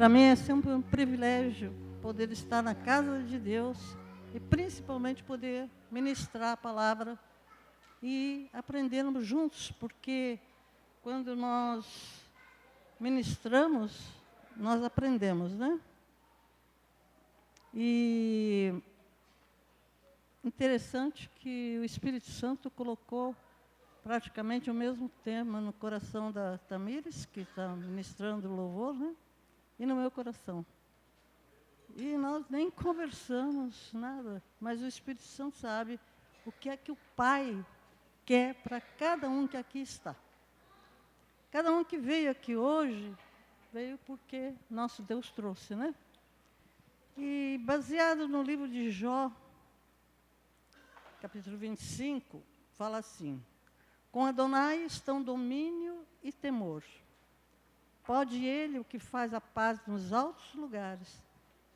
Para mim é sempre um privilégio poder estar na casa de Deus e principalmente poder ministrar a palavra e aprendermos juntos, porque quando nós ministramos, nós aprendemos, né? E interessante que o Espírito Santo colocou praticamente o mesmo tema no coração da Tamires, que está ministrando o louvor, né? E no meu coração. E nós nem conversamos nada, mas o Espírito Santo sabe o que é que o Pai quer para cada um que aqui está. Cada um que veio aqui hoje, veio porque nosso Deus trouxe, né? E baseado no livro de Jó, capítulo 25, fala assim: com Adonai estão domínio e temor. Pode ele, o que faz a paz nos altos lugares,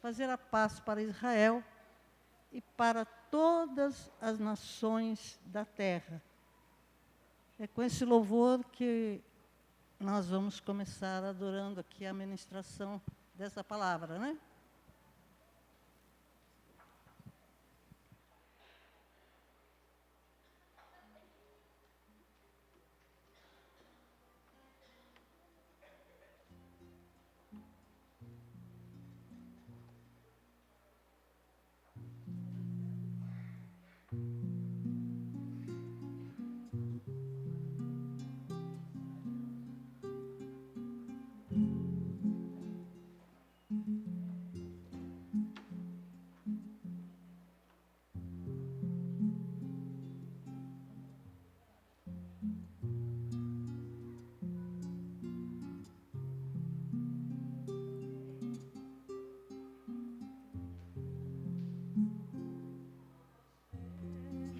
fazer a paz para Israel e para todas as nações da terra. É com esse louvor que nós vamos começar adorando aqui a ministração dessa palavra, né?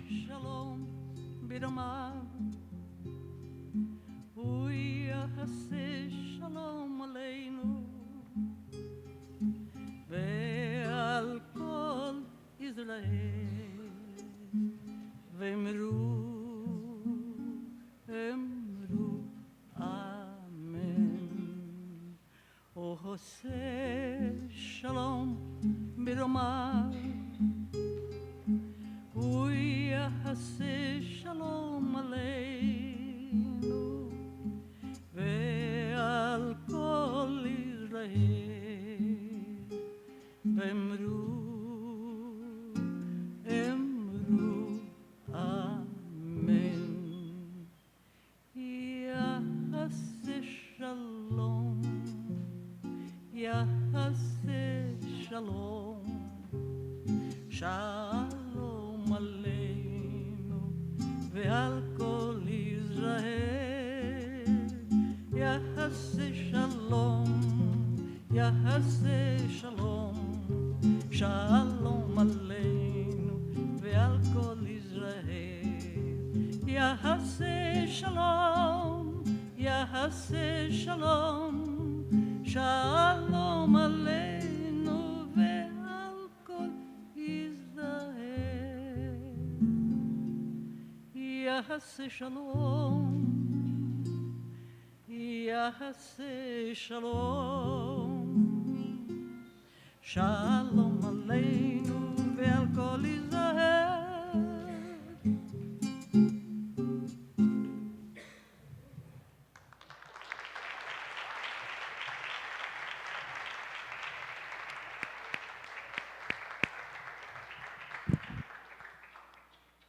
Shalom, Birama, Uya Hase, Shalom Aleinu, Ve'al Kol Israel, Ve'emru, Emru, Amen. O Hase, Shalom, Birama, Uya Hase Shalom Aleinu Ve'al Kol Israel Ve'emru, Emru, Amen. Ya Hase Shalom, Ya Hase Shalom, Shalom Aleinu ve'al kol Israel. Yahase Shalom, Yahase Shalom, Shalom Aleinu ve'al kol Israel. Yahase Shalom, Yahase Shalom, Shalom Aleinu ve'al kol Israel. Yahase Shalom, Yahase Shalom, Shalom Aleinu ve'al kol Israel.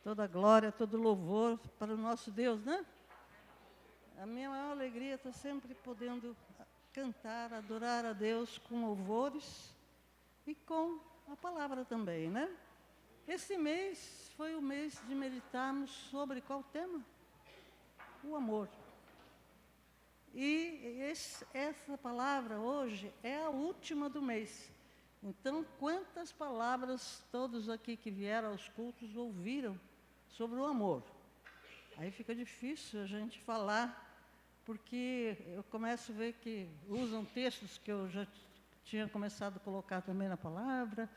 Toda glória, todo louvor para o nosso Deus, né? A minha maior alegria está sempre podendo cantar, adorar a Deus com louvores e com a palavra também, né? Esse mês foi o mês de meditarmos sobre qual tema? O amor. E essa palavra hoje é a última do mês. Então, quantas palavras todos aqui que vieram aos cultos ouviram sobre o amor? Aí fica difícil a gente falar, porque eu começo a ver que usam textos que eu já tinha começado a colocar também na palavra,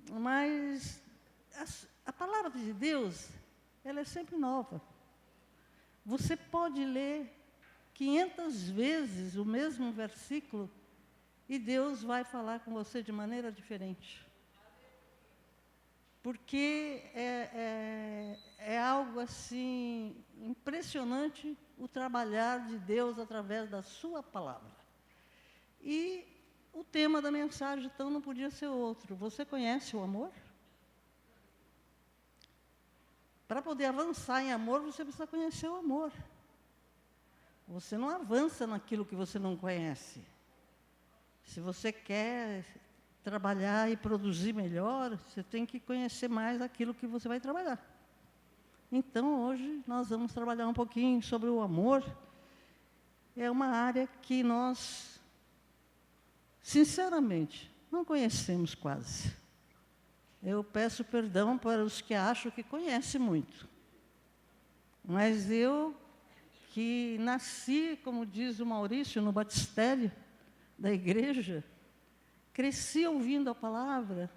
mas a palavra de Deus, ela é sempre nova. Você pode ler 500 vezes o mesmo versículo E Deus vai falar com você de maneira diferente. Porque é algo assim impressionante o trabalhar de Deus através da sua palavra. E o tema da mensagem, então, não podia ser outro. Você conhece o amor? Para poder avançar em amor, você precisa conhecer o amor. Você não avança naquilo que você não conhece. Se você quer trabalhar e produzir melhor, você tem que conhecer mais aquilo que você vai trabalhar. Então, hoje, nós vamos trabalhar um pouquinho sobre o amor. É uma área que nós, sinceramente, não conhecemos quase. Eu peço perdão para os que acham que conhecem muito. Mas eu, que nasci, como diz o Maurício, no batistério da igreja, cresci ouvindo a palavra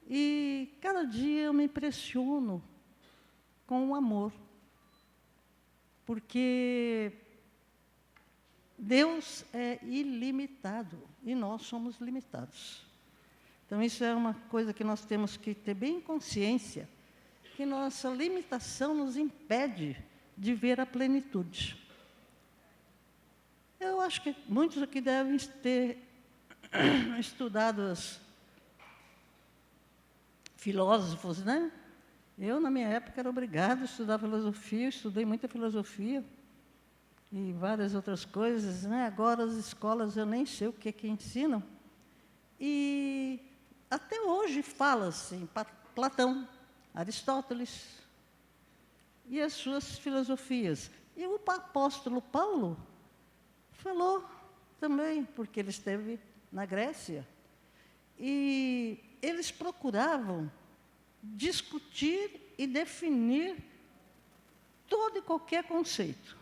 e cada dia eu me impressiono com o amor. Porque Deus é ilimitado e nós somos limitados. Então, isso é uma coisa que nós temos que ter bem consciência, que nossa limitação nos impede de ver a plenitude. Eu acho que muitos aqui devem ter estudado os filósofos, né? Eu, na minha época, era obrigada a estudar filosofia, estudei muita filosofia e várias outras coisas, né? Agora, as escolas, eu nem sei o que ensinam. E até hoje fala-se em Platão, Aristóteles e as suas filosofias. E o apóstolo Paulo falou também, porque ele esteve na Grécia, e eles procuravam discutir e definir todo e qualquer conceito.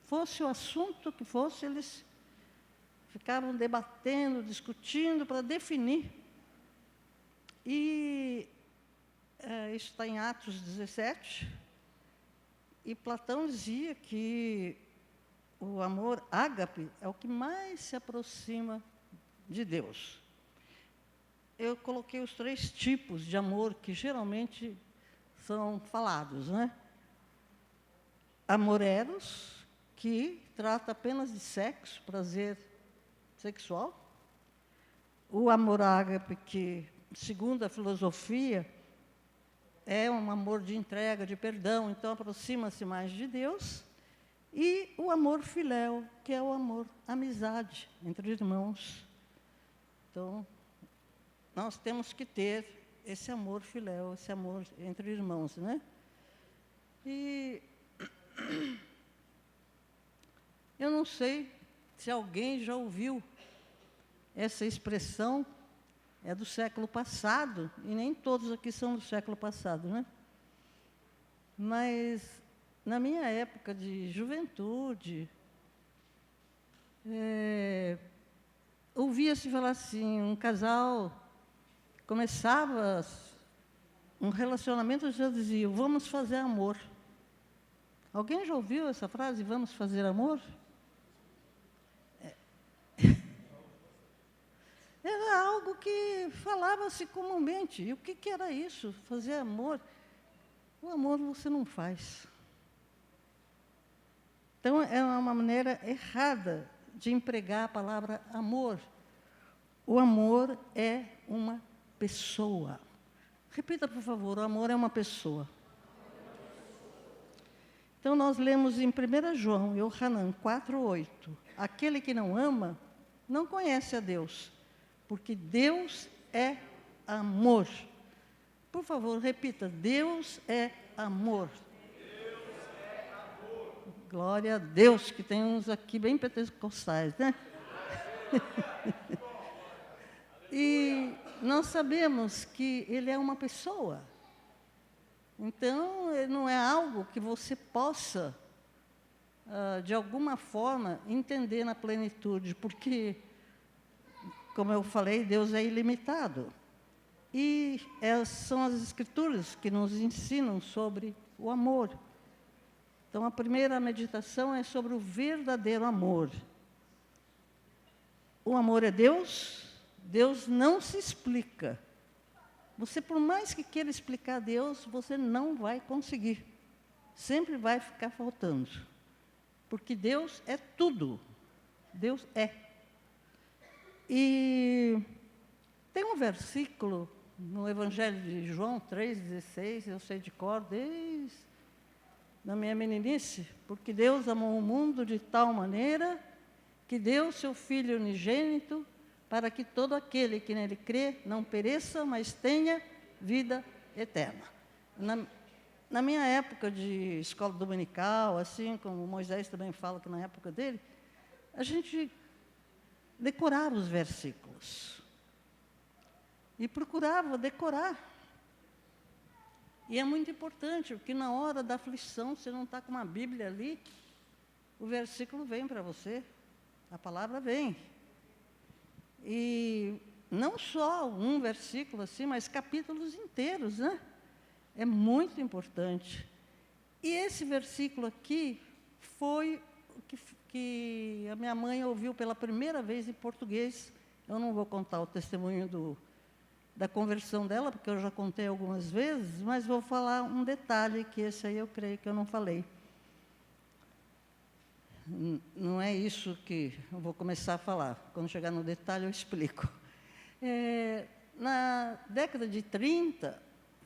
Fosse o assunto que fosse, eles ficavam debatendo, discutindo para definir. E isso está em Atos 17, e Platão dizia que o amor ágape é o que mais se aproxima de Deus. Eu coloquei os 3 tipos de amor que geralmente são falados, né? Amor eros, que trata apenas de sexo, prazer sexual. O amor ágape, que, segundo a filosofia, é um amor de entrega, de perdão, então aproxima-se mais de Deus. E o amor filéu, que é o amor, amizade entre irmãos. Então, nós temos que ter esse amor filéu, esse amor entre irmãos, né? E eu não sei se alguém já ouviu essa expressão, é do século passado, e nem todos aqui são do século passado, né? Mas, na minha época de juventude, ouvia-se falar assim, um casal começava um relacionamento, já dizia, vamos fazer amor. Alguém já ouviu essa frase, vamos fazer amor? Era algo que falava-se comumente. E o que era isso, fazer amor? O amor você não faz. Então, é uma maneira errada de empregar a palavra amor. O amor é uma pessoa. Repita, por favor, o amor é uma pessoa. Então, nós lemos em 1 João, Yohanan 4:8. Aquele que não ama, não conhece a Deus, porque Deus é amor. Por favor, repita, Deus é amor. Deus é amor. Glória a Deus, que tem uns aqui bem pentecostais, né? E nós sabemos que Ele é uma pessoa. Então, não é algo que você possa, de alguma forma, entender na plenitude, porque, como eu falei, Deus é ilimitado. E são as Escrituras que nos ensinam sobre o amor. Então, a primeira meditação é sobre o verdadeiro amor. o amor é Deus, Deus não se explica. Você, por mais que queira explicar Deus, você não vai conseguir. Sempre vai ficar faltando. Porque Deus é tudo. Deus é. E tem um versículo no Evangelho de João 3,16, eu sei de cor desde a minha meninice, porque Deus amou o mundo de tal maneira que deu seu Filho unigênito para que todo aquele que nele crê não pereça, mas tenha vida eterna. Na minha época de escola dominical, assim como Moisés também fala que na época dele, a gente decorava os versículos. E procurava decorar. E é muito importante, porque na hora da aflição, você não está com uma Bíblia ali, o versículo vem para você, a palavra vem. E não só um versículo assim, mas capítulos inteiros, né? É muito importante. E esse versículo aqui foi o que a minha mãe ouviu pela primeira vez em português. Eu não vou contar o testemunho da conversão dela, porque eu já contei algumas vezes, mas vou falar um detalhe, que esse aí eu creio que eu não falei. Não é isso que eu vou começar a falar. Quando chegar no detalhe, eu explico. Na década de 30,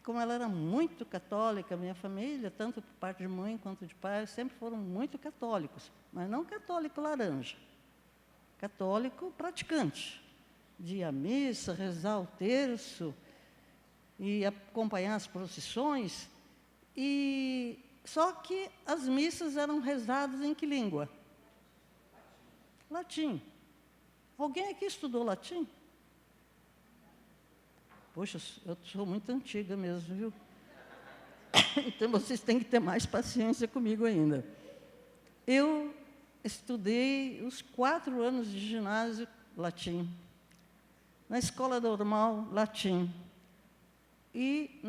como ela era muito católica, minha família, tanto por parte de mãe quanto de pai, sempre foram muito católicos, mas não católico laranja, católico praticante, de ir à missa, rezar o terço e acompanhar as procissões. E só que as missas eram rezadas em que língua? Latim. Alguém aqui estudou latim? Poxa, eu sou muito antiga mesmo, viu? Então, vocês têm que ter mais paciência comigo ainda. Eu estudei os 4 anos de ginásio latim. Na escola normal, latim. E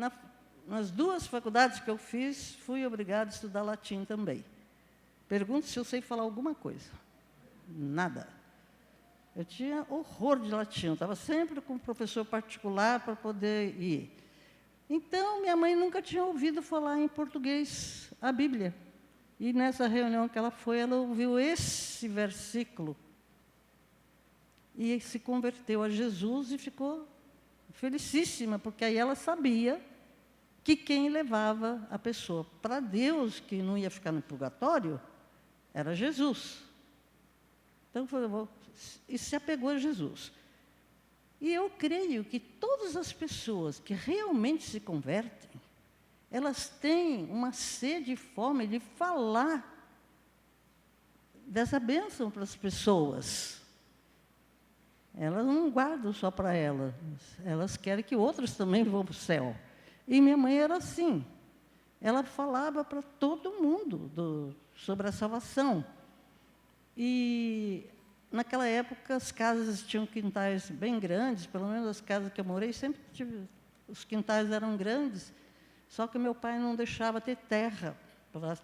nas 2 faculdades que eu fiz, fui obrigada a estudar latim também. Pergunto se eu sei falar alguma coisa. Nada. Eu tinha horror de latim, eu estava sempre com um professor particular para poder ir. Então, minha mãe nunca tinha ouvido falar em português a Bíblia. E nessa reunião que ela foi, ela ouviu esse versículo e se converteu a Jesus e ficou felicíssima, porque aí ela sabia que quem levava a pessoa para Deus, que não ia ficar no purgatório, era Jesus. Então, e se apegou a Jesus. E eu creio que todas as pessoas que realmente se convertem, elas têm uma sede e fome de falar dessa bênção para as pessoas. Elas não guardam só para elas, elas querem que outros também vão para o céu. E minha mãe era assim, ela falava para todo mundo sobre a salvação. E naquela época as casas tinham quintais bem grandes, pelo menos as casas que eu morei, sempre os quintais eram grandes, só que meu pai não deixava ter terra, para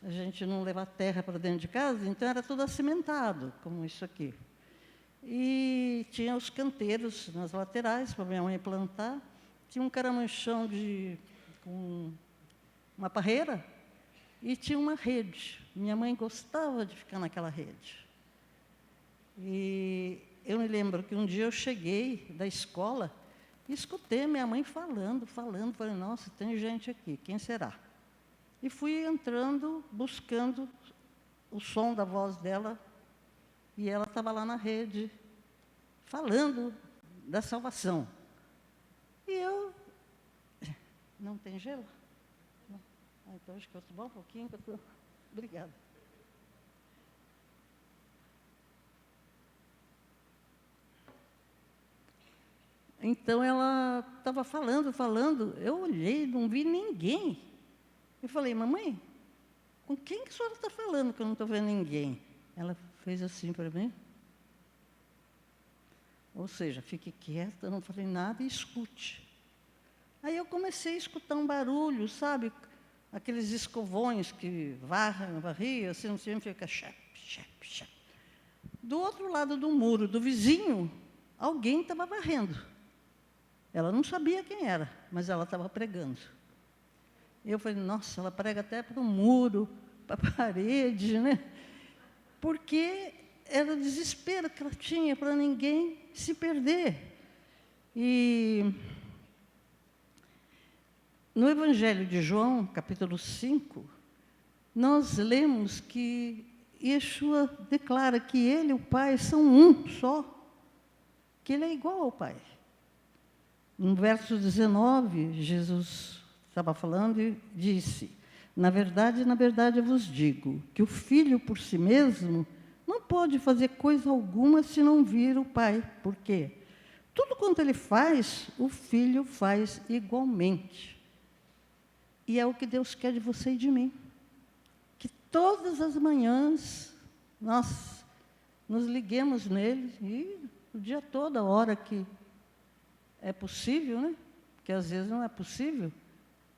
a gente não levar terra para dentro de casa, então era tudo acimentado, como isso aqui. E tinha os canteiros nas laterais para minha mãe plantar, tinha um caramanchão com uma parreira e tinha uma rede. Minha mãe gostava de ficar naquela rede. E eu me lembro que um dia eu cheguei da escola e escutei minha mãe falando, falei, nossa, tem gente aqui, quem será? E fui entrando, buscando o som da voz dela, e ela estava lá na rede, falando da salvação. E eu... Não tem gelo? Não. Então, acho que eu vou tomar um pouquinho, que eu estou... Obrigada. Então, ela estava falando, eu olhei, não vi ninguém. Eu falei, mamãe, com quem que a senhora está falando que eu não estou vendo ninguém? Ela fez assim para mim. Ou seja, fique quieta, não falei nada e escute. Aí eu comecei a escutar um barulho, sabe? Aqueles escovões que varriam, assim, não sei, fica chap, chap, chap. Do outro lado do muro do vizinho, alguém estava varrendo. Ela não sabia quem era, mas ela estava pregando. Eu falei, nossa, ela prega até para o muro, para a parede, né? Porque era o desespero que ela tinha para ninguém se perder. E no Evangelho de João, capítulo 5, nós lemos que Yeshua declara que ele e o Pai são um só, que ele é igual ao Pai. No verso 19, Jesus estava falando e disse, na verdade, eu vos digo, que o Filho por si mesmo não pode fazer coisa alguma se não vir o Pai. Por quê? Tudo quanto ele faz, o Filho faz igualmente. E é o que Deus quer de você e de mim. Que todas as manhãs nós nos liguemos nele, e o dia todo, a hora que é possível, né? Porque às vezes não é possível,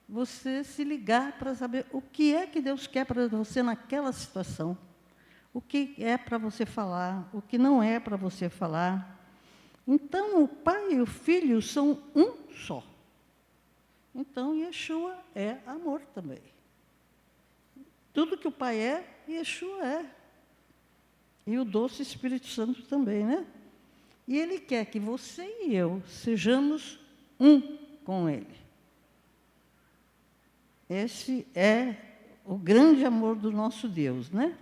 você se ligar para saber o que é que Deus quer para você naquela situação, o que é para você falar, o que não é para você falar. Então, o Pai e o Filho são um só. Então, Yeshua é amor também. Tudo que o Pai é, Yeshua é. E o doce Espírito Santo também, né? E Ele quer que você e eu sejamos um com Ele. Esse é o grande amor do nosso Deus, né?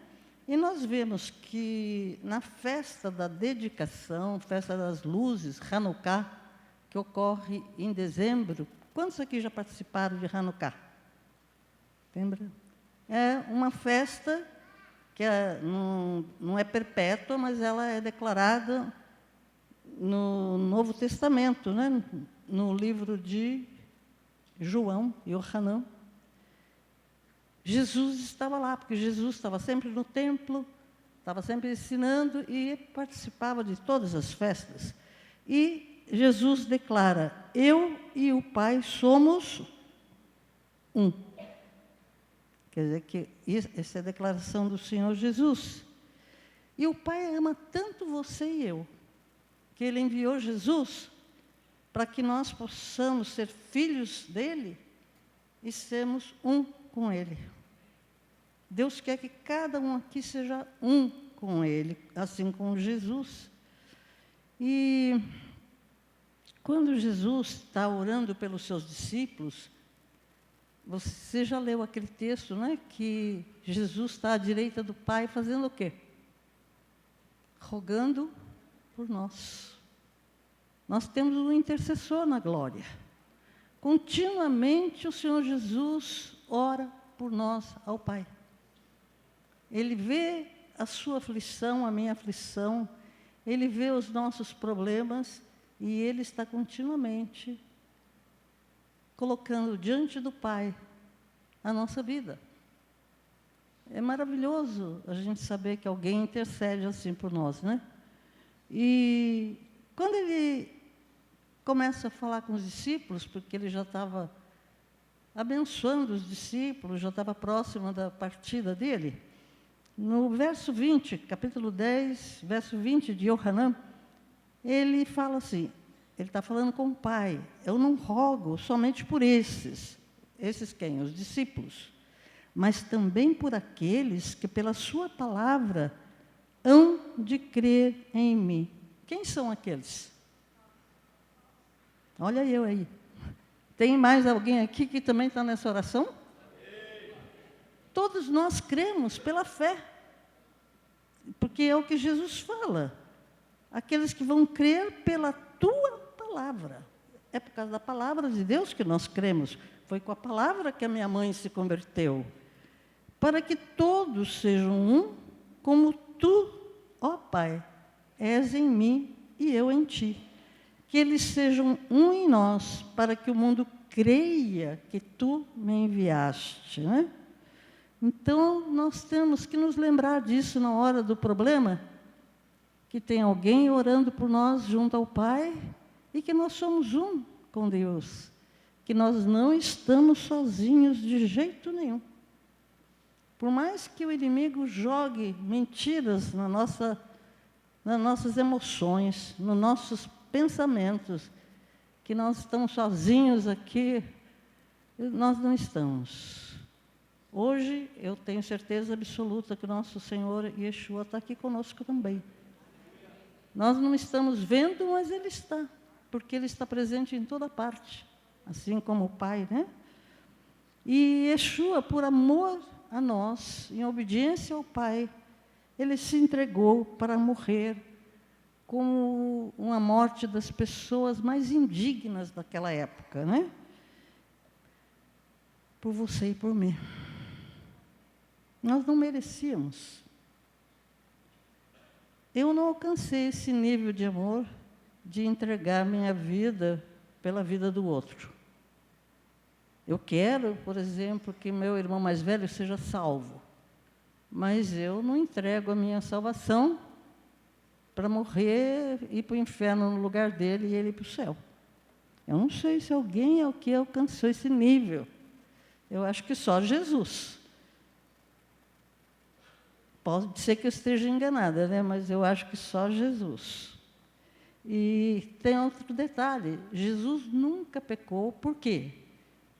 E nós vemos que na festa da dedicação, festa das luzes, Hanukkah, que ocorre em dezembro, quantos aqui já participaram de Hanukkah? Lembra? É uma festa que não é perpétua, mas ela é declarada no Novo Testamento, né? No livro de João, Yohanan. Jesus estava lá, porque Jesus estava sempre no templo, estava sempre ensinando e participava de todas as festas. E Jesus declara, eu e o Pai somos um. Quer dizer que essa é a declaração do Senhor Jesus. E o Pai ama tanto você e eu, que Ele enviou Jesus para que nós possamos ser filhos dEle e sermos um com Ele. Deus quer que cada um aqui seja um com Ele, assim como Jesus. E quando Jesus está orando pelos seus discípulos, você já leu aquele texto, né? Que Jesus está à direita do Pai fazendo o quê? Rogando por nós. Nós temos um intercessor na glória. Continuamente o Senhor Jesus ora por nós ao Pai. Ele vê a sua aflição, a minha aflição, Ele vê os nossos problemas e Ele está continuamente colocando diante do Pai a nossa vida. É maravilhoso a gente saber que alguém intercede assim por nós, né? E quando Ele começa a falar com os discípulos, porque Ele já estava abençoando os discípulos, já estava próximo da partida dele, no verso 20, capítulo 10, verso 20 de Yohanan, ele fala assim, ele está falando com o Pai, eu não rogo somente por esses quem? Os discípulos, mas também por aqueles que pela sua palavra hão de crer em mim. Quem são aqueles? Olha eu aí. Tem mais alguém aqui que também está nessa oração? Todos nós cremos pela fé, porque é o que Jesus fala. Aqueles que vão crer pela tua palavra. É por causa da palavra de Deus que nós cremos. Foi com a palavra que a minha mãe se converteu. Para que todos sejam um, como tu, ó Pai, és em mim e eu em ti. Que eles sejam um em nós, para que o mundo creia que tu me enviaste, né? Então, nós temos que nos lembrar disso na hora do problema, que tem alguém orando por nós junto ao Pai e que nós somos um com Deus, que nós não estamos sozinhos de jeito nenhum. Por mais que o inimigo jogue mentiras na nossa nas nossas emoções, nos nossos pensamentos, que nós estamos sozinhos aqui. Nós não estamos. Hoje, eu tenho certeza absoluta que o nosso Senhor Yeshua está aqui conosco também. Nós não estamos vendo, mas Ele está, porque Ele está presente em toda parte, assim como o Pai, né? E Yeshua, por amor a nós, em obediência ao Pai, Ele se entregou para morrer como uma morte das pessoas mais indignas daquela época, né? Por você e por mim. Nós não merecíamos. Eu não alcancei esse nível de amor de entregar minha vida pela vida do outro. Eu quero, por exemplo, que meu irmão mais velho seja salvo, mas eu não entrego a minha salvação para morrer e ir para o inferno no lugar dele e ele ir para o céu. Eu não sei se alguém é o que alcançou esse nível. Eu acho que só Jesus. Pode ser que eu esteja enganada, né? Mas eu acho que só Jesus. E tem outro detalhe, Jesus nunca pecou, por quê?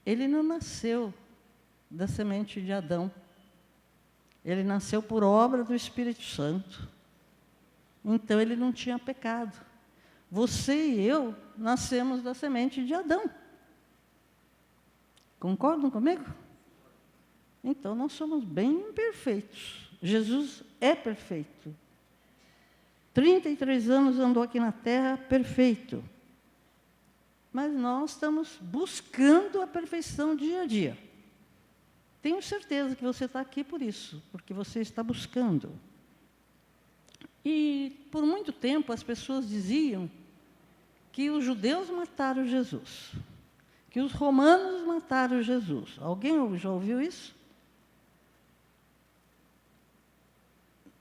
Ele não nasceu da semente de Adão. Ele nasceu por obra do Espírito Santo. Então, ele não tinha pecado. Você e eu nascemos da semente de Adão. Concordam comigo? Então, nós somos bem imperfeitos. Jesus é perfeito. 33 anos andou aqui na Terra, perfeito. Mas nós estamos buscando a perfeição dia a dia. Tenho certeza que você está aqui por isso, porque você está buscando. E, por muito tempo, as pessoas diziam que os judeus mataram Jesus, que os romanos mataram Jesus. Alguém já ouviu isso?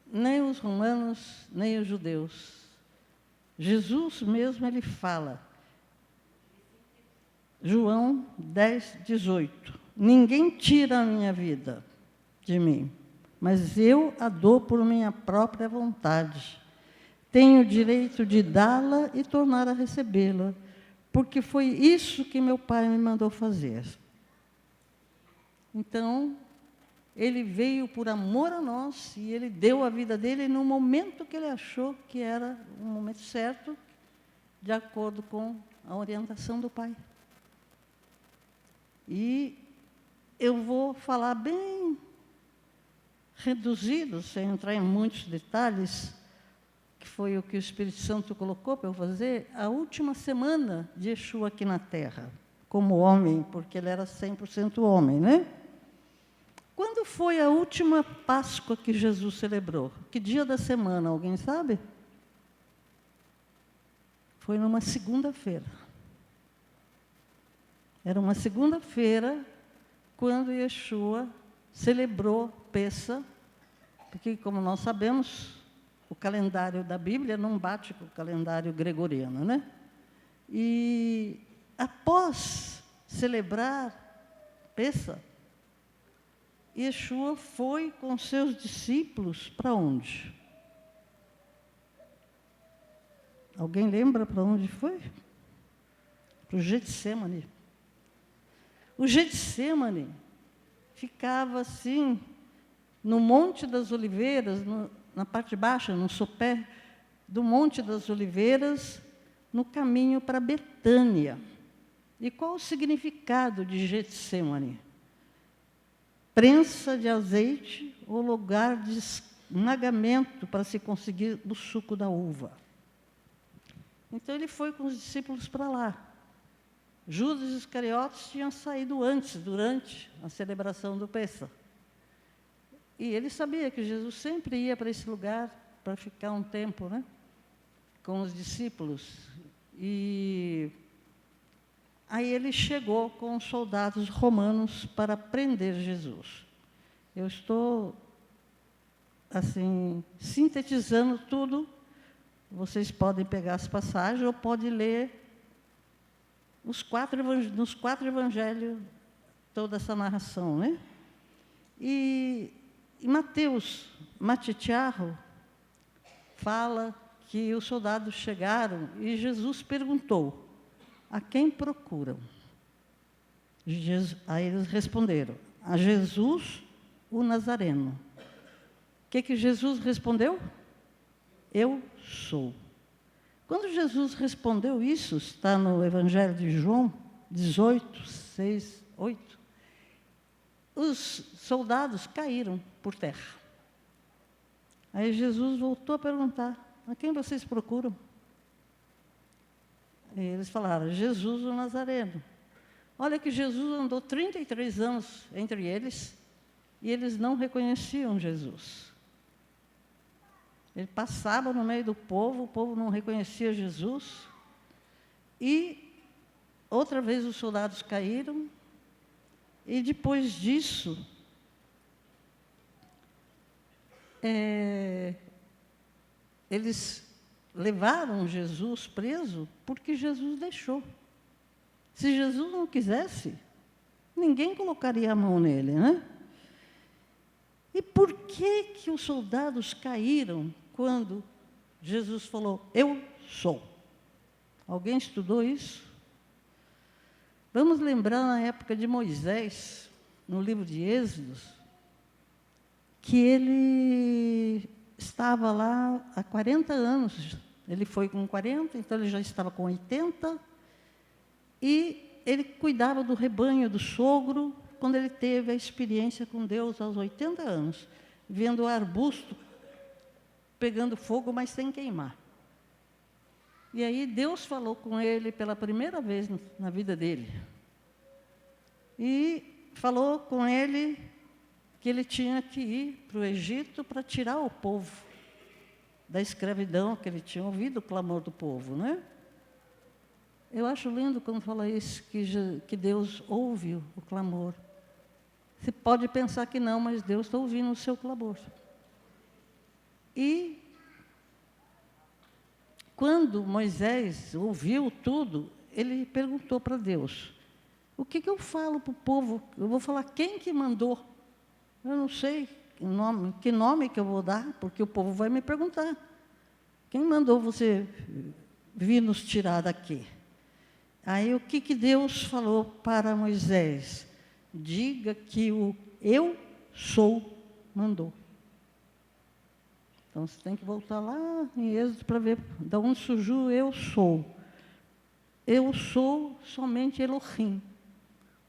Nem os romanos, nem os judeus. Jesus mesmo, ele fala, João 10, 18. Ninguém tira a minha vida de mim, mas eu a dou por minha própria vontade. Tenho o direito de dá-la e tornar a recebê-la, porque foi isso que meu Pai me mandou fazer. Então, ele veio por amor a nós e ele deu a vida dele no momento que ele achou que era o momento certo, de acordo com a orientação do Pai. E eu vou falar bem reduzido, sem entrar em muitos detalhes, que foi o que o Espírito Santo colocou para eu fazer, a última semana de Yeshua aqui na Terra, como homem, porque ele era 100% homem, né? Quando foi a última Páscoa que Jesus celebrou? Que dia da semana, alguém sabe? Foi numa segunda-feira. Era uma segunda-feira, quando Yeshua celebrou Pessa, porque, como nós sabemos, o calendário da Bíblia não bate com o calendário gregoriano, né? E, após celebrar Pessa, Yeshua foi com seus discípulos para onde? Alguém lembra para onde foi? Para o Getsêmani. O Getsêmani ficava assim, no Monte das Oliveiras, na parte baixa, no sopé do Monte das Oliveiras, no caminho para Betânia. E qual o significado de Getsêmani? Prensa de azeite ou lugar de esmagamento para se conseguir o suco da uva. Então, ele foi com os discípulos para lá. Judas Iscariotes tinha saído antes, durante a celebração do Pessa. E ele sabia que Jesus sempre ia para esse lugar para ficar um tempo, né, com os discípulos. E aí ele chegou com os soldados romanos para prender Jesus. Eu estou, assim, sintetizando tudo. Vocês podem pegar as passagens ou podem ler nos quatro evangelhos toda essa narração, né? E Mateus Matitiarro fala que os soldados chegaram e Jesus perguntou: a quem procuram? Aí eles responderam: a Jesus, o Nazareno. O que Jesus respondeu? Eu sou. Quando Jesus respondeu isso, está no Evangelho de João 18, 6, 8, os soldados caíram por terra. Aí Jesus voltou a perguntar: a quem vocês procuram? E eles falaram: Jesus, o Nazareno. Olha que Jesus andou 33 anos entre eles e eles não reconheciam Jesus. Ele passava no meio do povo, o povo não reconhecia Jesus. E outra vez os soldados caíram. E depois disso, eles levaram Jesus preso porque Jesus deixou. Se Jesus não quisesse, ninguém colocaria a mão nele, né? E por que os soldados caíram quando Jesus falou: eu sou? Alguém estudou isso? Vamos lembrar na época de Moisés, no livro de Êxodos, que ele estava lá há 40 anos. Ele foi com 40, então ele já estava com 80. E ele cuidava do rebanho do sogro quando ele teve a experiência com Deus aos 80 anos, vendo o arbusto pegando fogo, mas sem queimar. E aí Deus falou com ele pela primeira vez na vida dele. E falou com ele que ele tinha que ir para o Egito para tirar o povo da escravidão, que ele tinha ouvido o clamor do povo, né? Eu acho lindo quando fala isso, que Deus ouve o clamor. Você pode pensar que não, mas Deus está ouvindo o seu clamor. E quando Moisés ouviu tudo, ele perguntou para Deus: o que eu falo para o povo? Eu vou falar quem que mandou? Eu não sei que nome que eu vou dar, porque o povo vai me perguntar. Quem mandou você vir nos tirar daqui? Aí o que Deus falou para Moisés? Diga que o eu sou mandou. Então você tem que voltar lá em Êxodo para ver de onde surgiu o eu sou. Eu sou somente Elohim,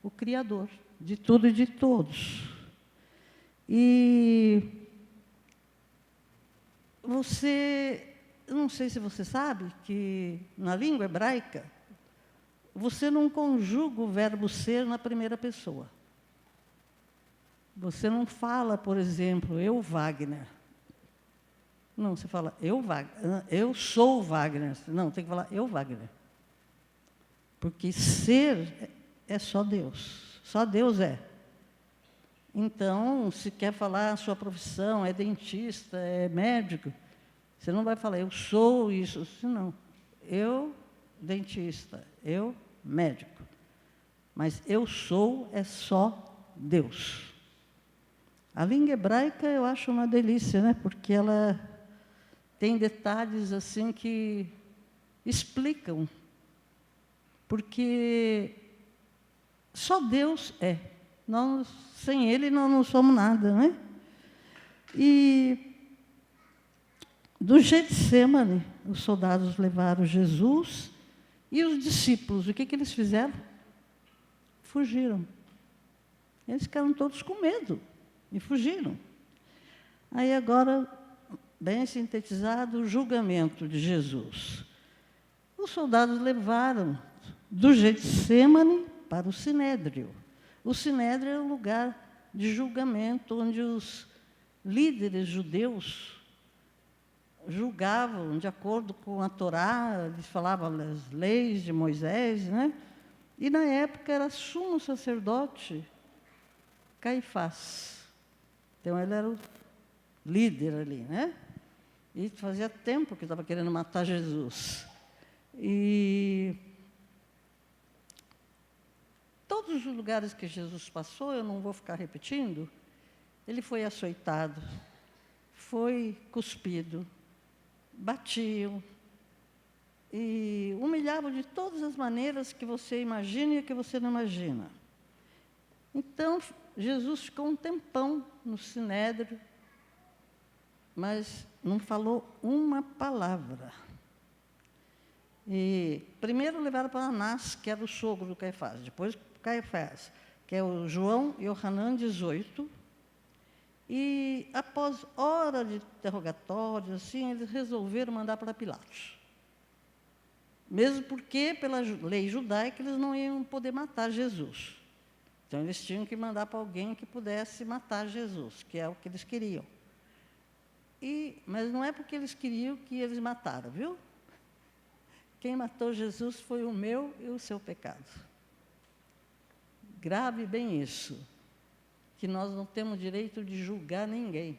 o Criador de tudo e de todos. E eu não sei se você sabe que na língua hebraica, você não conjuga o verbo ser na primeira pessoa. Você não fala, por exemplo, eu, Wagner. Não, você fala eu, Wagner. Eu sou Wagner. Não, tem que falar eu, Wagner. Porque ser é só Deus. Só Deus é. Então, se quer falar a sua profissão, é dentista, é médico, você não vai falar eu sou isso. Não. Eu, dentista. Eu, médico. Mas eu sou é só Deus. A língua hebraica eu acho uma delícia, né? Porque ela tem detalhes assim que explicam. Porque só Deus é. Nós, sem Ele, nós não somos nada, né? E do Getsemane, os soldados levaram Jesus e os discípulos, o que eles fizeram? Fugiram. Eles ficaram todos com medo e fugiram. Aí agora, bem sintetizado, o julgamento de Jesus. Os soldados levaram do Getsemane para o Sinédrio. O Sinédrio é um lugar de julgamento onde os líderes judeus julgavam de acordo com a Torá, eles falavam as leis de Moisés, né? E na época era sumo sacerdote Caifás. Então ele era o líder ali, né? E fazia tempo que estava querendo matar Jesus. E todos os lugares que Jesus passou, eu não vou ficar repetindo, ele foi açoitado, foi cuspido, batiam e humilhavam de todas as maneiras que você imagina e que você não imagina. Então, Jesus ficou um tempão no Sinédrio, mas não falou uma palavra. E primeiro levaram para Anás, que era o sogro do Caifás, depois Caifás, que é o João Yohanan 18. E após hora de interrogatório, assim, eles resolveram mandar para Pilatos. Mesmo porque, pela lei judaica, eles não iam poder matar Jesus. Então, eles tinham que mandar para alguém que pudesse matar Jesus, que é o que eles queriam. Mas não é porque eles queriam que eles mataram, viu? Quem matou Jesus foi o meu e o seu pecado. Grave bem isso, que nós não temos direito de julgar ninguém.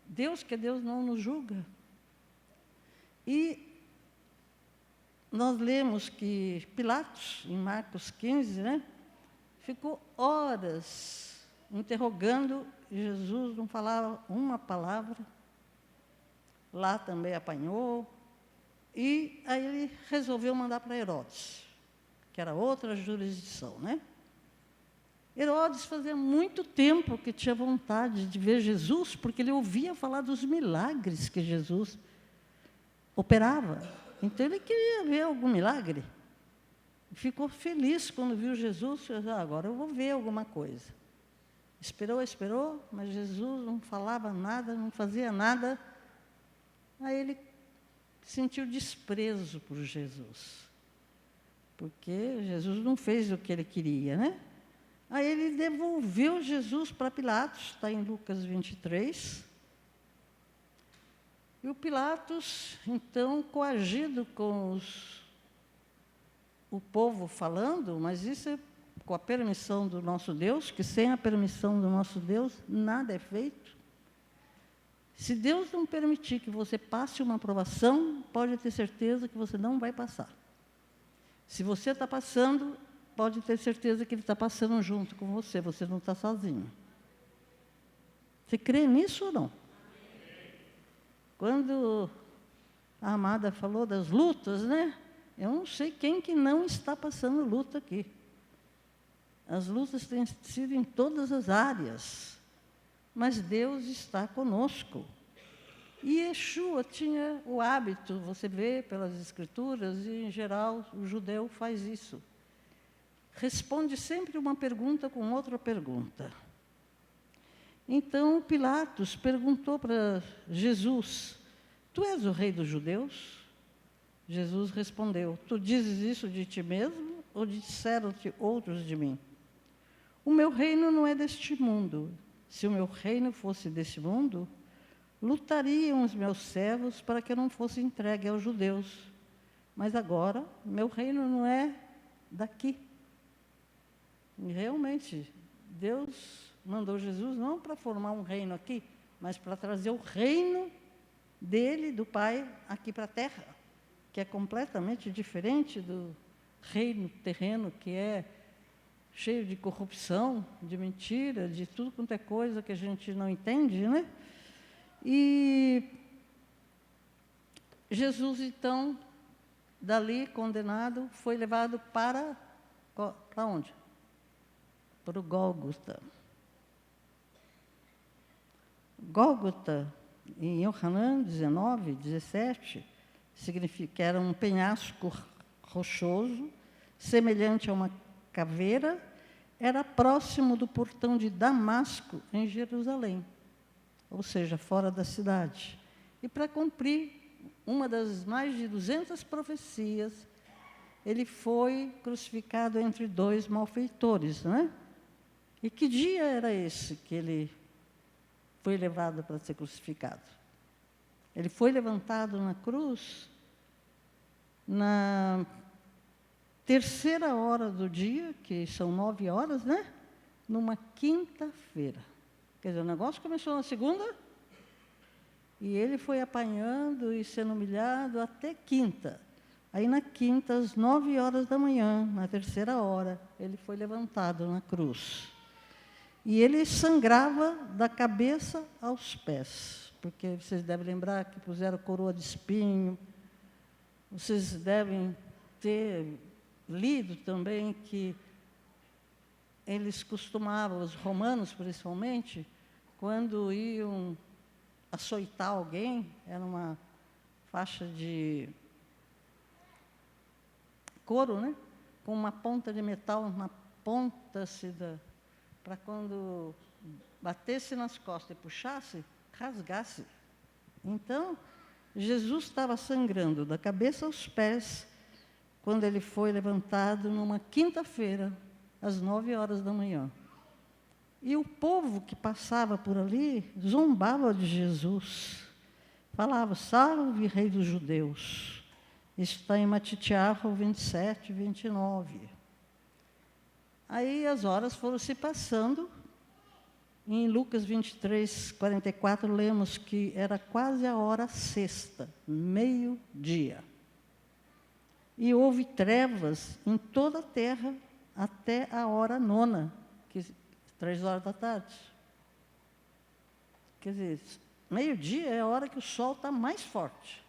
Deus, que é Deus, não nos julga. E nós lemos que Pilatos, em Marcos 15, né, ficou horas interrogando, e Jesus não falava uma palavra. Lá também apanhou. E aí ele resolveu mandar para Herodes, que era outra jurisdição, né? Herodes fazia muito tempo que tinha vontade de ver Jesus, porque ele ouvia falar dos milagres que Jesus operava. Então, ele queria ver algum milagre. Ficou feliz quando viu Jesus. Agora eu vou ver alguma coisa. Esperou, mas Jesus não falava nada, não fazia nada. Aí ele sentiu desprezo por Jesus, porque Jesus não fez o que ele queria, né? Aí ele devolveu Jesus para Pilatos, está em Lucas 23. E o Pilatos, então, coagido com o povo falando, mas isso é com a permissão do nosso Deus, que sem a permissão do nosso Deus, nada é feito. Se Deus não permitir que você passe uma aprovação, pode ter certeza que você não vai passar. Se você está passando, pode ter certeza que Ele está passando junto com você, você não está sozinho. Você crê nisso ou não? Quando a amada falou das lutas, né? Eu não sei quem que não está passando luta aqui. As lutas têm sido em todas as áreas, mas Deus está conosco. E Yeshua tinha o hábito, você vê pelas Escrituras, e em geral o judeu faz isso. Responde sempre uma pergunta com outra pergunta. Então Pilatos perguntou para Jesus: tu és o rei dos judeus? Jesus respondeu: tu dizes isso de ti mesmo, ou disseram-te outros de mim? O meu reino não é deste mundo. Se o meu reino fosse deste mundo, lutariam os meus servos para que eu não fosse entregue aos judeus. Mas agora, meu reino não é daqui. E realmente, Deus mandou Jesus não para formar um reino aqui, mas para trazer o reino dele, do Pai, aqui para a terra, que é completamente diferente do reino terreno, que é cheio de corrupção, de mentira, de tudo quanto é coisa que a gente não entende, né? E Jesus, então, dali, condenado, foi levado para onde? Para o Gólgota. Gólgota, em Yohanan 19, 17, significa que era um penhasco rochoso, semelhante a uma caveira, era próximo do portão de Damasco, em Jerusalém, ou seja, fora da cidade. E para cumprir uma das mais de 200 profecias, ele foi crucificado entre dois malfeitores, não é? E que dia era esse que ele foi levado para ser crucificado? Ele foi levantado na cruz na terceira hora do dia, que são 9 horas, né? Numa quinta-feira. Quer dizer, o negócio começou na segunda, e ele foi apanhando e sendo humilhado até quinta. Aí, na quinta, às 9 horas da manhã, na terceira hora, ele foi levantado na cruz. E ele sangrava da cabeça aos pés. porque vocês devem lembrar que puseram coroa de espinho. Vocês devem ter lido também que eles costumavam, os romanos principalmente, quando iam açoitar alguém, era uma faixa de couro, né? Com uma ponta de metal na ponta, para quando batesse nas costas e puxasse, rasgasse. Então, Jesus estava sangrando da cabeça aos pés quando ele foi levantado numa quinta-feira, às 9 horas da manhã. E o povo que passava por ali zombava de Jesus. Falava, salve, rei dos judeus. Isso está em Matitiarro 27, 29. Aí as horas foram se passando. Em Lucas 23, 44, lemos que era quase a hora sexta, meio-dia. E houve trevas em toda a terra até a hora nona, 3 horas da tarde. Quer dizer, meio-dia é a hora que o sol está mais forte,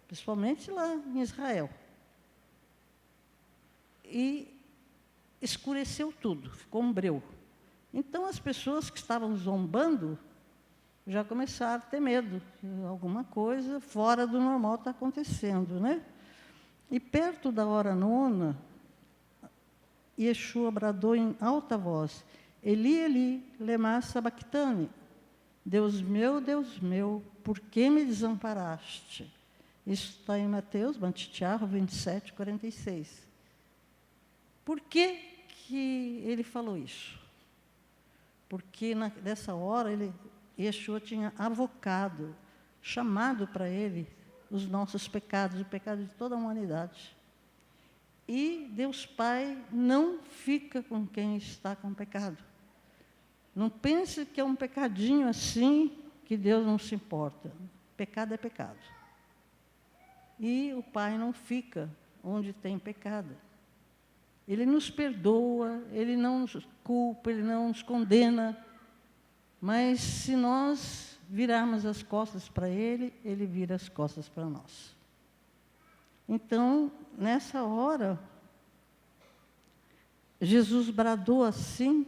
principalmente lá em Israel. E escureceu tudo, ficou um breu. Então, as pessoas que estavam zombando já começaram a ter medo. Alguma coisa fora do normal está acontecendo, né? E perto da hora nona, Yeshua bradou em alta voz, Eli, Eli, lema sabachthani, Deus meu, por que me desamparaste? Isso está em Mateus, Matitiarro 27, 46. Por que ele falou isso? Porque nessa hora, Yeshua tinha avocado, chamado para ele os nossos pecados, o pecado de toda a humanidade. E Deus Pai não fica com quem está com pecado. Não pense que é um pecadinho assim que Deus não se importa. Pecado é pecado. E o Pai não fica onde tem pecado. Ele nos perdoa, Ele não nos culpa, Ele não nos condena. Mas se nós virarmos as costas para Ele, Ele vira as costas para nós. Então, nessa hora, Jesus bradou assim,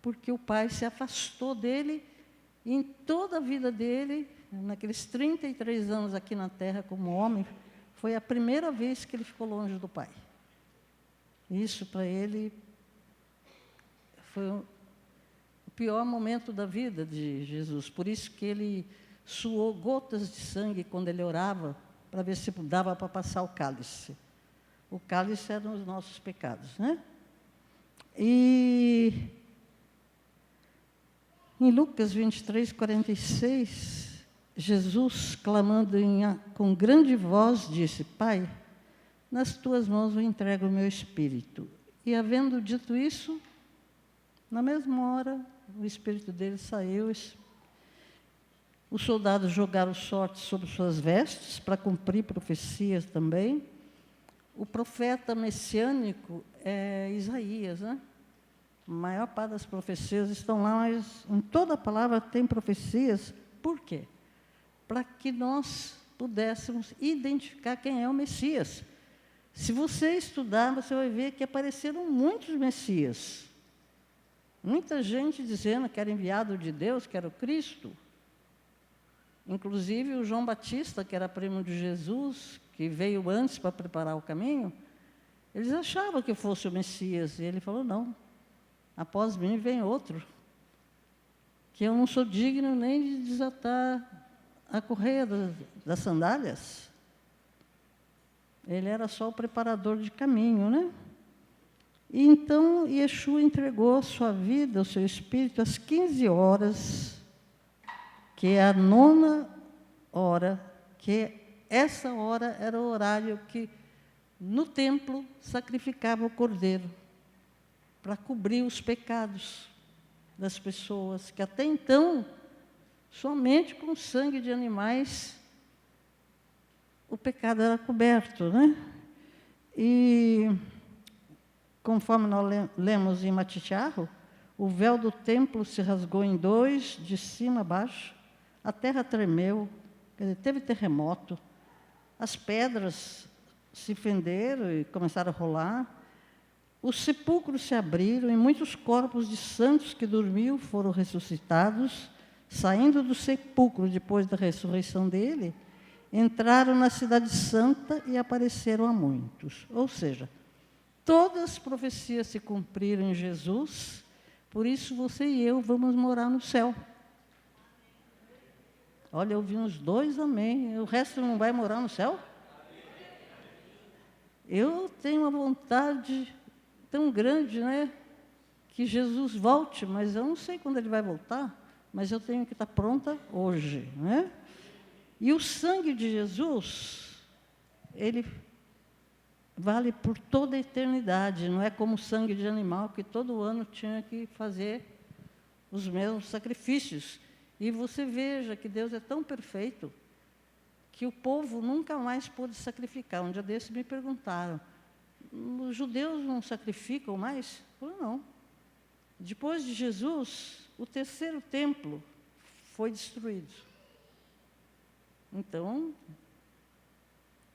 porque o Pai se afastou dele, e em toda a vida dele, naqueles 33 anos aqui na Terra como homem, foi a primeira vez que ele ficou longe do Pai. Isso para ele foi o pior momento da vida de Jesus. Por isso que ele suou gotas de sangue quando ele orava, para ver se dava para passar o cálice. O cálice eram os nossos pecados, né? E em Lucas 23, 46, Jesus, clamando com grande voz, disse, Pai, nas tuas mãos eu entrego o meu espírito. E havendo dito isso, na mesma hora, o espírito dele saiu. Os soldados jogaram sorte sobre suas vestes, para cumprir profecias também. O profeta messiânico é Isaías, né? A maior parte das profecias estão lá, mas em toda a palavra tem profecias. Por quê? Para que nós pudéssemos identificar quem é o Messias. Se você estudar, você vai ver que apareceram muitos Messias. Muita gente dizendo que era enviado de Deus, que era o Cristo. Inclusive o João Batista, que era primo de Jesus, que veio antes para preparar o caminho, eles achavam que fosse o Messias. E ele falou, não, após mim vem outro, que eu não sou digno nem de desatar a correia das sandálias. Ele era só o preparador de caminho, né? E então Yeshua entregou a sua vida, o seu espírito, às 15 horas, que é a nona hora, que essa hora era o horário que no templo sacrificava o cordeiro, para cobrir os pecados das pessoas, que até então, somente com sangue de animais, o pecado era coberto, né? E, conforme nós lemos em Matitiarro, o véu do templo se rasgou em dois, de cima a baixo, a terra tremeu, quer dizer, teve terremoto, as pedras se fenderam e começaram a rolar, os sepulcros se abriram e muitos corpos de santos que dormiam foram ressuscitados, saindo do sepulcro depois da ressurreição dele, entraram na cidade santa e apareceram a muitos. Ou seja, todas as profecias se cumpriram em Jesus, por isso você e eu vamos morar no céu. Olha, eu vi uns 2 amém. O resto não vai morar no céu? Eu tenho uma vontade tão grande, né? Que Jesus volte, mas eu não sei quando ele vai voltar, mas eu tenho que estar pronta hoje, né? E o sangue de Jesus, ele vale por toda a eternidade, não é como o sangue de animal, que todo ano tinha que fazer os mesmos sacrifícios. E você veja que Deus é tão perfeito que o povo nunca mais pôde sacrificar. Um dia desses me perguntaram, os judeus não sacrificam mais? Eu falei, não. Depois de Jesus, o 3º templo foi destruído. Então,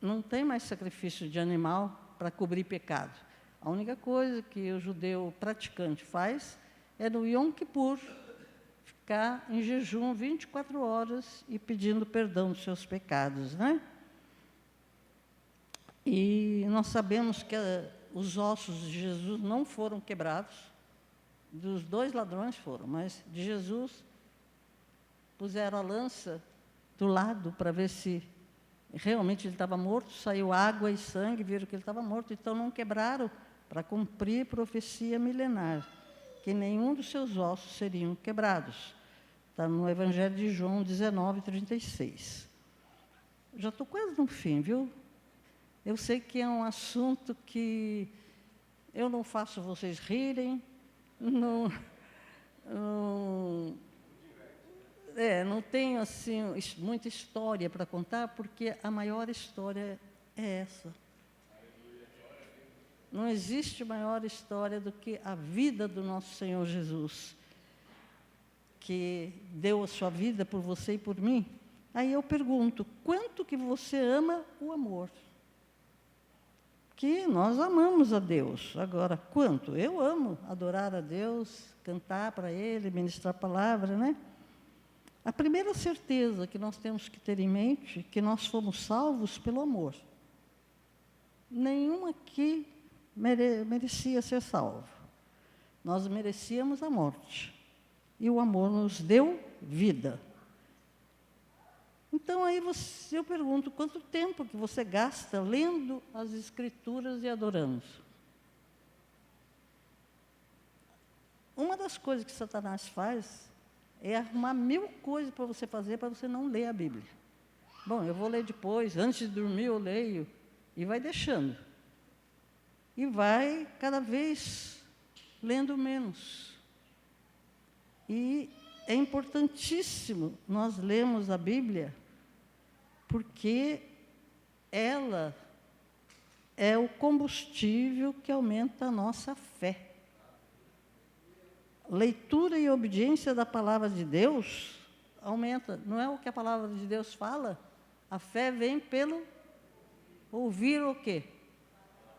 não tem mais sacrifício de animal para cobrir pecado. A única coisa que o judeu praticante faz é no Yom Kippur, ficar em jejum 24 horas e pedindo perdão dos seus pecados, né? E nós sabemos que os ossos de Jesus não foram quebrados, dos 2 ladrões foram, mas de Jesus puseram a lança do lado para ver se realmente ele estava morto, saiu água e sangue, viram que ele estava morto, então não quebraram para cumprir a profecia milenar, que nenhum dos seus ossos seriam quebrados. Está no Evangelho de João 19:36. Já estou quase no fim, viu? Eu sei que é um assunto que eu não faço vocês rirem, não tenho assim muita história para contar, porque a maior história é essa. Não existe maior história do que a vida do nosso Senhor Jesus, que deu a sua vida por você e por mim. Aí eu pergunto, quanto que você ama o amor? Que nós amamos a Deus. Agora, quanto? Eu amo adorar a Deus, cantar para Ele, ministrar a palavra, né? A primeira certeza que nós temos que ter em mente é que nós fomos salvos pelo amor. Nenhum aqui merecia ser salvo. Nós merecíamos a morte. E o amor nos deu vida. Então, aí eu pergunto, quanto tempo que você gasta lendo as Escrituras e adorando? Uma das coisas que Satanás faz é arrumar 1000 coisas para você fazer, para você não ler a Bíblia. Bom, eu vou ler depois, antes de dormir eu leio, e vai deixando. E vai cada vez lendo menos. E é importantíssimo nós lermos a Bíblia, porque ela é o combustível que aumenta a nossa fé. Leitura e obediência da palavra de Deus aumenta. Não é o que a palavra de Deus fala? A fé vem pelo ouvir o quê?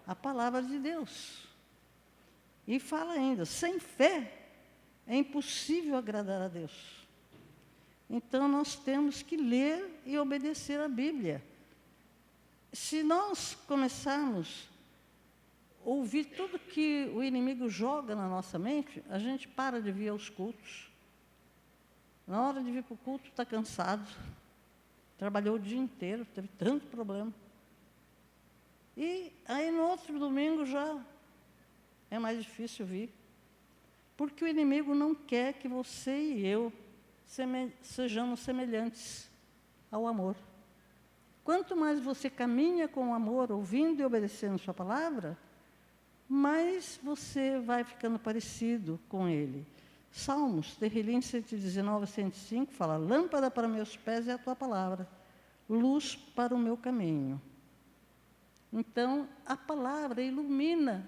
A palavra de Deus. E fala ainda, sem fé é impossível agradar a Deus. Então, nós temos que ler e obedecer a Bíblia. Se nós começarmos a ouvir tudo que o inimigo joga na nossa mente, a gente para de vir aos cultos. Na hora de vir para o culto, está cansado. Trabalhou o dia inteiro, teve tanto problema. E aí, no outro domingo, já é mais difícil vir. Porque o inimigo não quer que você e eu sejamos semelhantes ao amor. Quanto mais você caminha com o amor, ouvindo e obedecendo sua palavra, mais você vai ficando parecido com ele. Salmos, Terrilim 119, 105, fala, lâmpada para meus pés é a tua palavra, luz para o meu caminho. Então, a palavra ilumina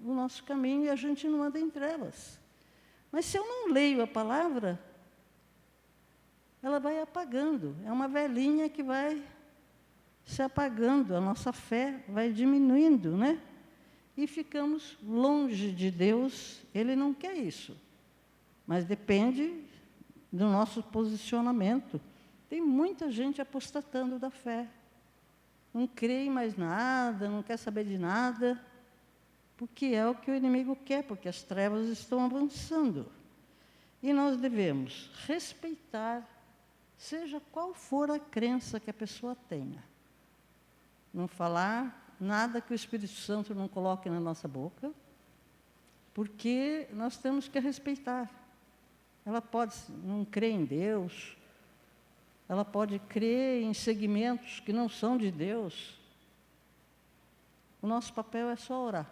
o nosso caminho e a gente não anda em trevas. Mas se eu não leio a palavra, ela vai apagando. É uma velhinha que vai se apagando, a nossa fé vai diminuindo, né? E ficamos longe de Deus. Ele não quer isso, mas depende do nosso posicionamento. Tem muita gente apostatando da fé. Não crê em mais nada, não quer saber de nada, porque é o que o inimigo quer, porque as trevas estão avançando. E nós devemos respeitar, seja qual for a crença que a pessoa tenha. Não falar nada que o Espírito Santo não coloque na nossa boca, porque nós temos que respeitar. Ela pode não crer em Deus, ela pode crer em segmentos que não são de Deus. O nosso papel é só orar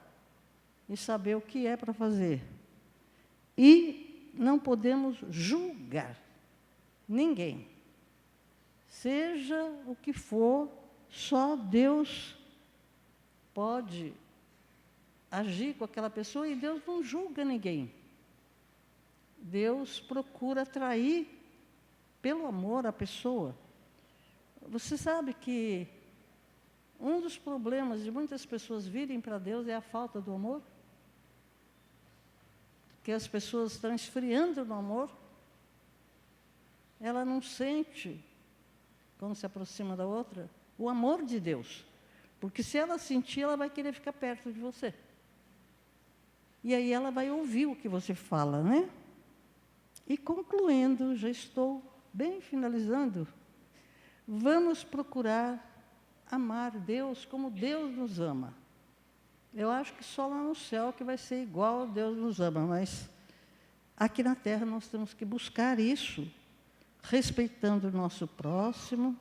e saber o que é para fazer. E não podemos julgar ninguém. Seja o que for, só Deus pode agir com aquela pessoa e Deus não julga ninguém. Deus procura atrair pelo amor a pessoa. Você sabe que um dos problemas de muitas pessoas virem para Deus é a falta do amor? Que as pessoas estão esfriando no amor. Ela não sente, quando se aproxima da outra, o amor de Deus. Porque se ela sentir, ela vai querer ficar perto de você. E aí ela vai ouvir o que você fala, né? E concluindo, já estou bem finalizando, vamos procurar amar Deus como Deus nos ama. Eu acho que só lá no céu que vai ser igual a Deus nos ama, mas aqui na terra nós temos que buscar isso, respeitando o nosso próximo,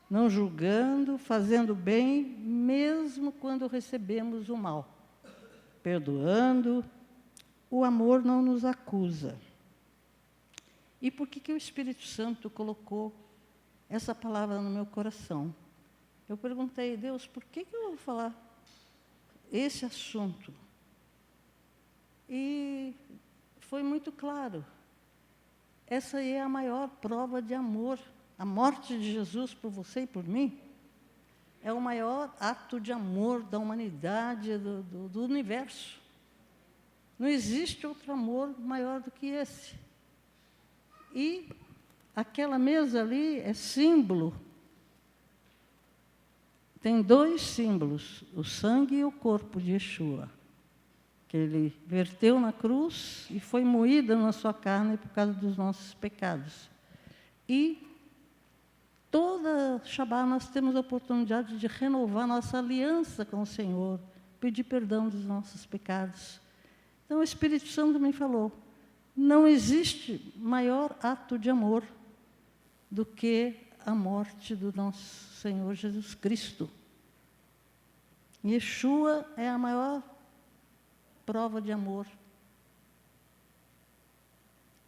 não julgando, fazendo bem, mesmo quando recebemos o mal, perdoando. O amor não nos acusa. E por que o Espírito Santo colocou essa palavra no meu coração? Eu perguntei, Deus, por que eu vou falar esse assunto? E foi muito claro. Essa aí é a maior prova de amor. A morte de Jesus por você e por mim é o maior ato de amor da humanidade, do universo. Não existe outro amor maior do que esse. E aquela mesa ali é símbolo. Tem dois símbolos, o sangue e o corpo de Yeshua, que ele verteu na cruz e foi moída na sua carne por causa dos nossos pecados. E toda Shabbat nós temos a oportunidade de renovar nossa aliança com o Senhor, pedir perdão dos nossos pecados. Então o Espírito Santo me falou, não existe maior ato de amor do que a morte do nosso Senhor Jesus Cristo. Yeshua é a maior prova de amor.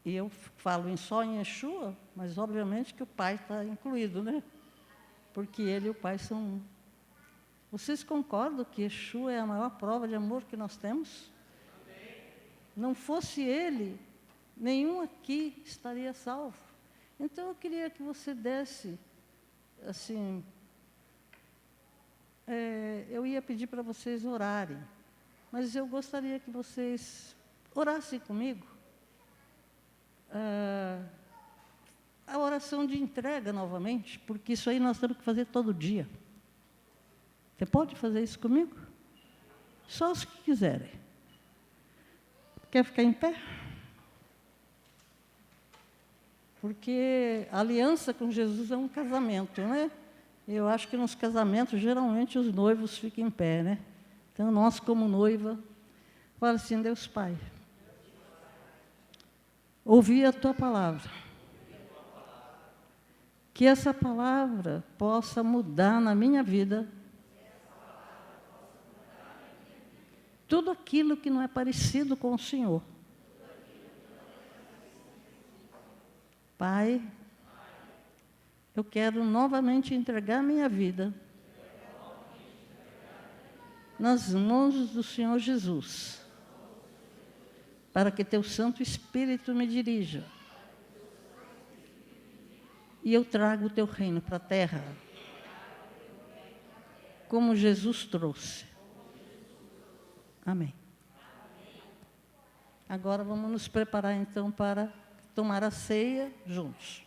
E eu falo só em Yeshua, mas obviamente que o Pai está incluído, né? Porque ele e o Pai são um. Vocês concordam que Yeshua é a maior prova de amor que nós temos? Não fosse ele, nenhum aqui estaria salvo. Então eu queria que você desse, assim, eu ia pedir para vocês orarem, mas eu gostaria que vocês orassem comigo. A oração de entrega novamente, porque isso aí nós temos que fazer todo dia. Você pode fazer isso comigo? Só os que quiserem. Quer ficar em pé? Porque a aliança com Jesus é um casamento, né? Eu acho que nos casamentos, geralmente, os noivos ficam em pé, né? Então, nós, como noiva, fala assim, Deus Pai, ouvi a Tua palavra. Que essa palavra possa mudar na minha vida tudo aquilo que não é parecido com o Senhor. Pai, eu quero novamente entregar minha vida nas mãos do Senhor Jesus, para que Teu Santo Espírito me dirija E eu trago o teu reino para a terra, como Jesus trouxe. Amém. Agora vamos nos preparar então para tomar a ceia juntos.